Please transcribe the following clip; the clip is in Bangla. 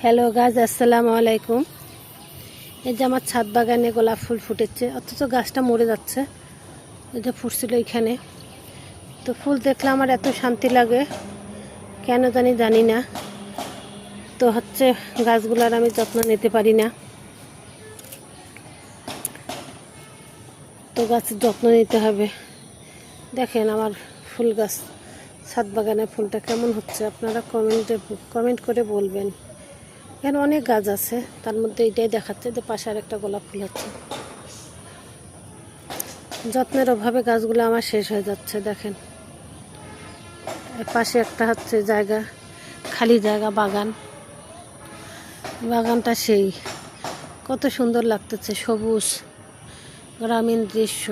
হ্যালো গাছ, আসসালামু আলাইকুম। এই যে আমার ছাদ বাগানে গোলাপ ফুল ফুটেছে, অথচ গাছটা মরে যাচ্ছে। এটা ফুটছিল এখানে, তো ফুল দেখলে আমার এত শান্তি লাগে, কেন জানি না। তো গাছগুলার আমি যত্ন নিতে পারি না, তো গাছের যত্ন নিতে হবে। দেখেন আমার ফুল গাছ, ছাদ বাগানে ফুলটা কেমন হচ্ছে আপনারা কমেন্ট করে বলবেন। এখানে অনেক গাছ আছে, তার মধ্যে এটাই দেখাচ্ছে যে পাশে আর একটা গোলাপ ফুল হচ্ছে। যত্নের অভাবে গাছগুলো আমার শেষ হয়ে যাচ্ছে। দেখেন পাশে একটা জায়গা, খালি জায়গা, বাগানটা সেই কত সুন্দর লাগতেছে, সবুজ গ্রামীণ দৃশ্য।